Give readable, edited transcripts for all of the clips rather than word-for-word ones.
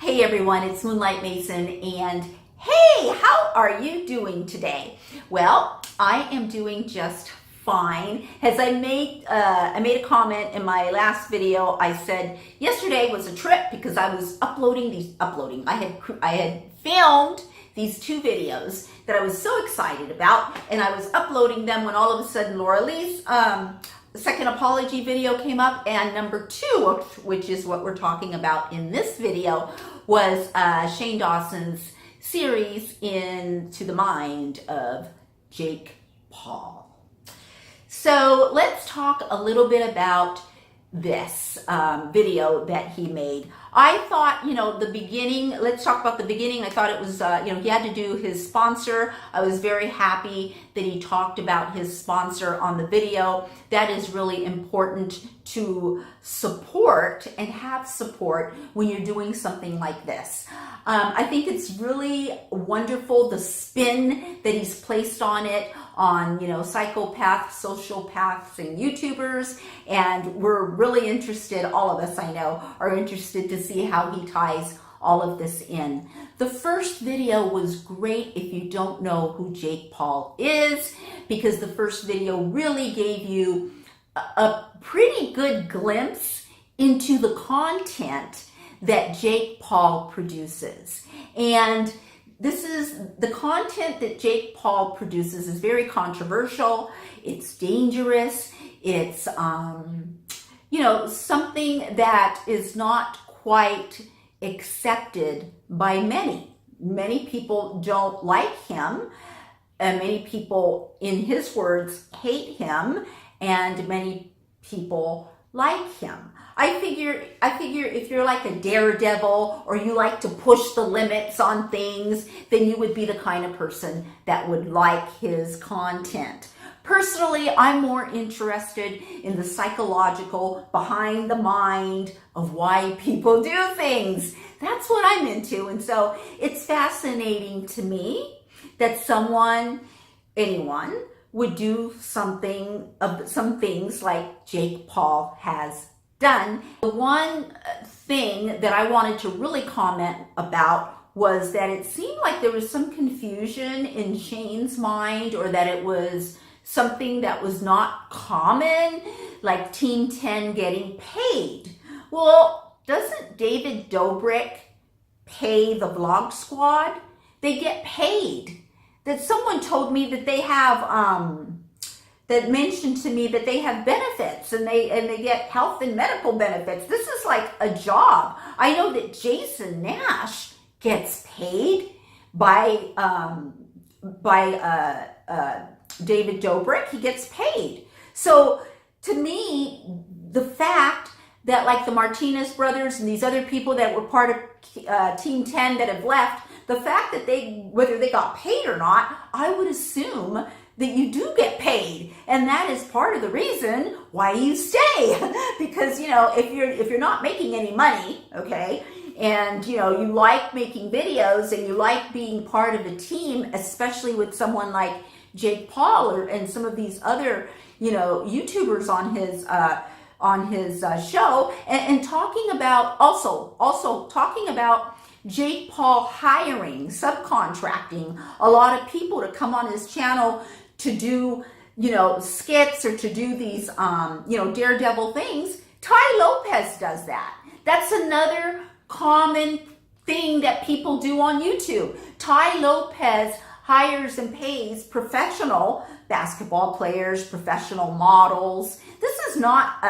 Hey everyone, it's Moonlight Mason, and hey, how are you doing today? Well, I am doing just fine. As I made a comment in my last video. I said yesterday was a trip because I was uploading. I had filmed these two videos that I was so excited about, and I was uploading them when all of a sudden Laura Lee's second apology video came up, and number two, which is what we're talking about in this video, was Shane Dawson's series Into the Mind of Jake Paul. So let's talk a little bit about this video that he made. I thought, the beginning, let's talk about the beginning. I thought it was, he had to do his sponsor. I was very happy that he talked about his sponsor on the video. That is really important to support and have support when you're doing something like this. I think it's really wonderful, the spin that he's placed on it, on, psychopaths, sociopaths, and YouTubers. And we're really interested, all of us I know, are interested to see how he ties all of this in. The first video was great if you don't know who Jake Paul is, because the first video really gave you a pretty good glimpse into the content that Jake Paul produces. And this is the content that Jake Paul produces is very controversial. It's dangerous. It's, something that is not quite accepted by many. Many people don't like him. Many people, in his words, hate him, and many people like him. I figure if you're like a daredevil, or you like to push the limits on things, then you would be the kind of person that would like his content. Personally, I'm more interested in the psychological, behind the mind of why people do things. That's what I'm into. And so it's fascinating to me that anyone would do some things like Jake Paul has done. The one thing that I wanted to really comment about was that it seemed like there was some confusion in Shane's mind, or that it was something that was not common, like Team 10 getting paid. Well, doesn't David Dobrik pay the Vlog Squad? They get paid. That someone told me that they have that mentioned to me that they have benefits, and they get health and medical benefits. This is like a job. I know that Jason Nash gets paid by David Dobrik. He gets paid. So to me, the fact that like the Martinez brothers and these other people that were part of Team 10 that have left, the fact that whether they got paid or not, I would assume that you do get paid, and that is part of the reason why you stay. Because if you're not making any money, okay, and you like making videos and you like being part of a team, especially with someone like Jake Paul and some of these other YouTubers on his show, and talking about also talking about Jake Paul hiring, subcontracting a lot of people to come on his channel to do, skits, or to do these, daredevil things. Tai Lopez does that. That's another common thing that people do on YouTube. Tai Lopez hires and pays professional basketball players, professional models. This is not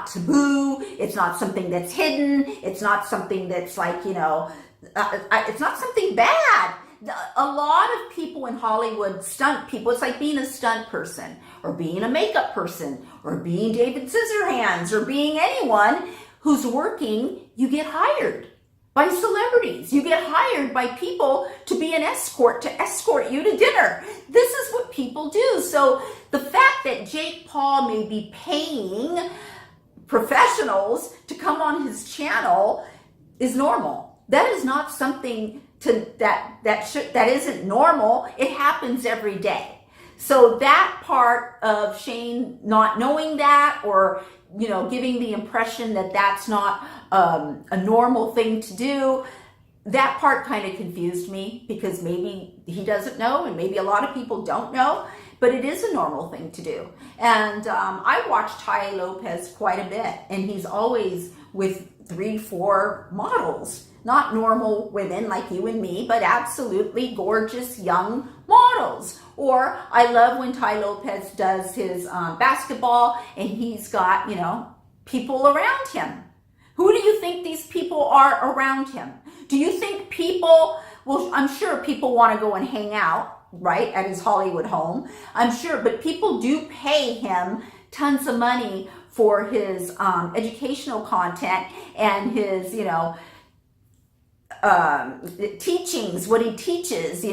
taboo. It's not something that's hidden. It's not something that's like, it's not something bad. A lot of people in Hollywood, stunt people, it's like being a stunt person, or being a makeup person, or being David Scissorhands, or being anyone who's working. You get hired by celebrities. You get hired by people to be an escort, to escort you to dinner. This is what people do. So the fact that Jake Paul may be paying professionals to come on his channel is normal. That is not something that isn't normal. It happens every day. So that part of Shane not knowing that, or giving the impression that that's not a normal thing to do, that part kind of confused me, because maybe he doesn't know, and maybe a lot of people don't know, but it is a normal thing to do. And I watch Tai Lopez quite a bit, and he's always with 3-4 models, not normal women like you and me, but absolutely gorgeous young models. Or I love when Tai Lopez does his basketball, and he's got, people around him. Who do you think these people are around him? Do you think people, well, I'm sure people want to go and hang out, right, at his Hollywood home. I'm sure, but people do pay him tons of money for his educational content and his, teachings, what he teaches,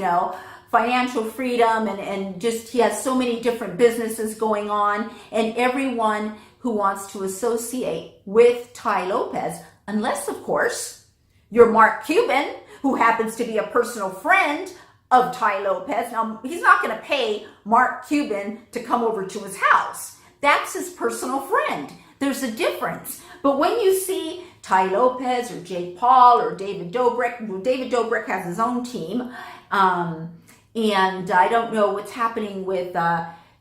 financial freedom, and just, he has so many different businesses going on, and everyone who wants to associate with Tai Lopez, unless, of course, you're Mark Cuban, who happens to be a personal friend of Tai Lopez. Now, he's not going to pay Mark Cuban to come over to his house. That's his personal friend. There's a difference. But when you see Tai Lopez or Jake Paul or David Dobrik has his own team, and I don't know what's happening with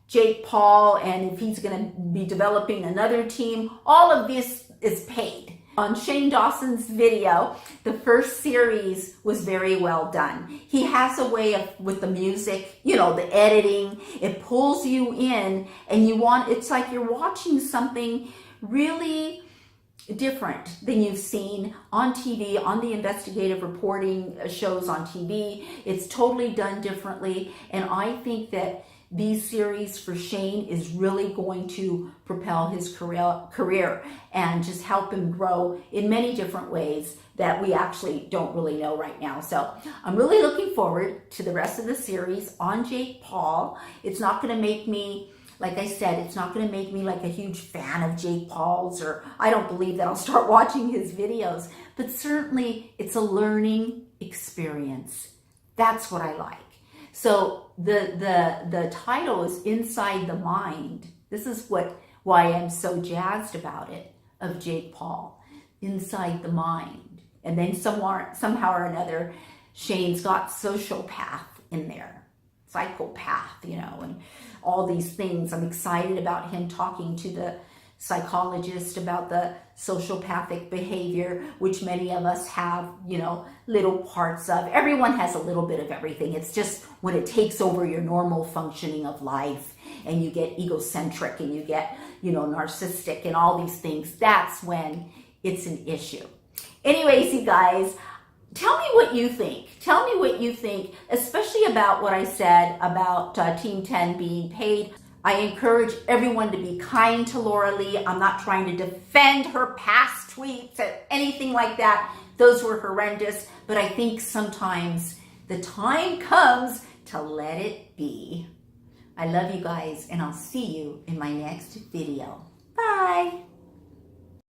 Jake Paul, and if he's going to be developing another team. All of this is paid. On Shane Dawson's video, the first series was very well done. He has a way of, with the music, the editing, it pulls you in, and it's like you're watching something really different than you've seen on TV, on the investigative reporting shows on TV. It's totally done differently, and I think that these series for Shane is really going to propel his career and just help him grow in many different ways that we actually don't really know right now. So I'm really looking forward to the rest of the series on Jake Paul. It's not going to make me, like I said, it's not going to make me like a huge fan of Jake Paul's, or I don't believe that I'll start watching his videos, but certainly it's a learning experience. That's what I like. So the title is Inside the Mind. This is why I'm so jazzed about it, of Jake Paul, Inside the Mind. And then somehow or another, Shane's got sociopath in there, psychopath, and all these things. I'm excited about him talking to the psychologist about the sociopathic behavior, which many of us have, little parts of. Everyone has a little bit of everything. It's just when it takes over your normal functioning of life, and you get egocentric, and you get, narcissistic, and all these things, that's when it's an issue. Anyways, you guys, tell me what you think. Tell me what you think, especially about what I said about Team 10 being paid. I encourage everyone to be kind to Laura Lee. I'm not trying to defend her past tweets or anything like that. Those were horrendous. But I think sometimes the time comes to let it be. I love you guys, and I'll see you in my next video. Bye.